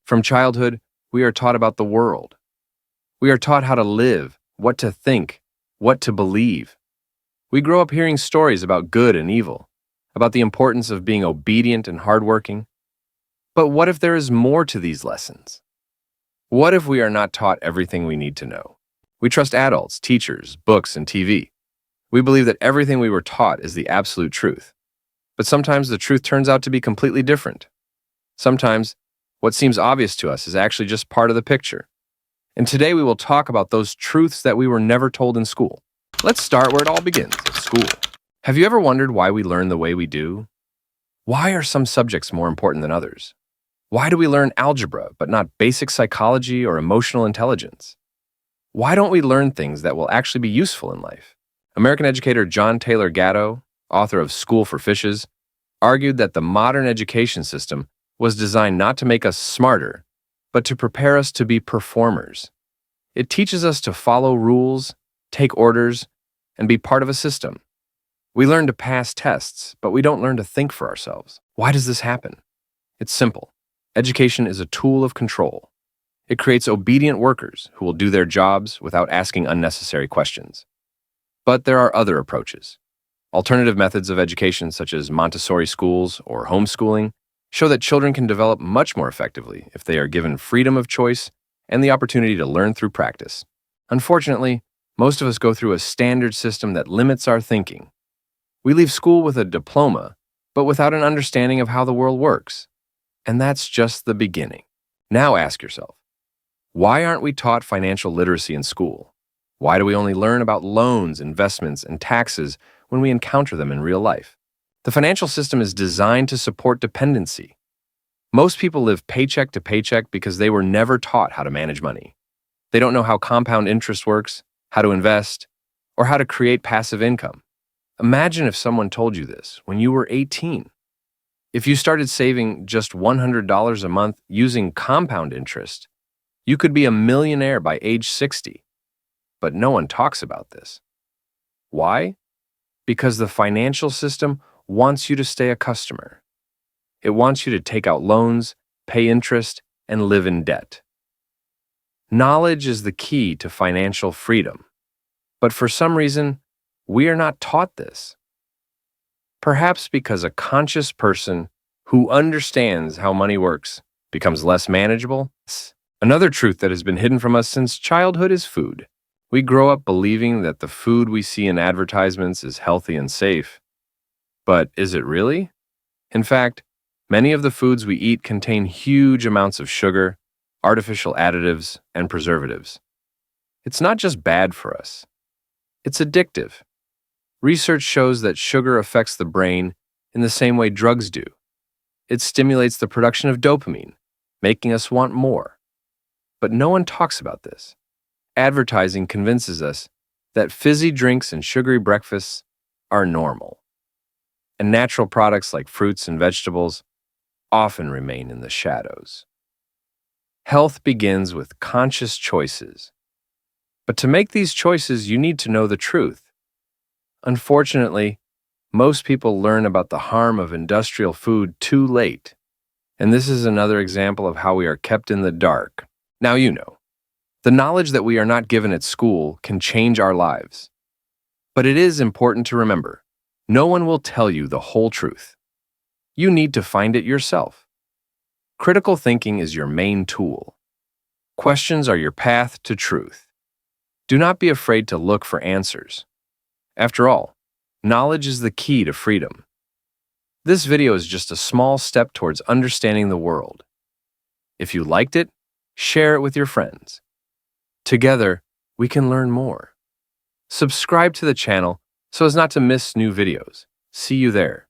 From childhood, we are taught about the world. We are taught how to live, what to think, what to believe. We grow up hearing stories about good and evil, about the importance of being obedient and hardworking. But what if there is more to these lessons? What if we are not taught everything we need to know? We trust adults, teachers, books, and TV. We believe that everything we were taught is the absolute truth. But sometimes the truth turns out to be completely different. Sometimes what seems obvious to us is actually just part of the picture. And today we will talk about those truths that we were never told in school. Let's start where it all begins, at school. Have you ever wondered why we learn the way we do? Why are some subjects more important than others? Why do we learn algebra but not basic psychology or emotional intelligence? Why don't we learn things that will actually be useful in life? American educator John Taylor Gatto, author of School for Fishes, argued that the modern education system was designed not to make us smarter, but to prepare us to be performers. It teaches us to follow rules, take orders, and be part of a system. We learn to pass tests, but we don't learn to think for ourselves. Why does this happen? It's simple. Education is a tool of control. It creates obedient workers who will do their jobs without asking unnecessary questions. But there are other approaches. Alternative methods of education, such as Montessori schools or homeschooling, show that children can develop much more effectively if they are given freedom of choice and the opportunity to learn through practice. Unfortunately, most of us go through a standard system that limits our thinking. We leave school with a diploma, but without an understanding of how the world works. And that's just the beginning. Now ask yourself, why aren't we taught financial literacy in school? Why do we only learn about loans, investments, and taxes when we encounter them in real life? The financial system is designed to support dependency. Most people live paycheck to paycheck because they were never taught how to manage money. They don't know how compound interest works, how to invest, or how to create passive income. Imagine if someone told you this when you were 18. If you started saving just $100 a month using compound interest, you could be a millionaire by age 60. But no one talks about this. Why? Because the financial system wants you to stay a customer. It wants you to take out loans, pay interest, and live in debt. Knowledge is the key to financial freedom. But for some reason, we are not taught this. Perhaps because a conscious person who understands how money works becomes less manageable. Another truth that has been hidden from us since childhood is food. We grow up believing that the food we see in advertisements is healthy and safe. But is it really? In fact, many of the foods we eat contain huge amounts of sugar, artificial additives, and preservatives. It's not just bad for us. It's addictive. Research shows that sugar affects the brain in the same way drugs do. It stimulates the production of dopamine, making us want more. But no one talks about this. Advertising convinces us that fizzy drinks and sugary breakfasts are normal. And natural products like fruits and vegetables often remain in the shadows. Health begins with conscious choices. But to make these choices, you need to know the truth. Unfortunately, most people learn about the harm of industrial food too late. And this is another example of how we are kept in the dark. Now you know. The knowledge that we are not given at school can change our lives. But it is important to remember, no one will tell you the whole truth. You need to find it yourself. Critical thinking is your main tool. Questions are your path to truth. Do not be afraid to look for answers. After all, knowledge is the key to freedom. This video is just a small step towards understanding the world. If you liked it, share it with your friends. Together, we can learn more. Subscribe to the channel so as not to miss new videos. See you there.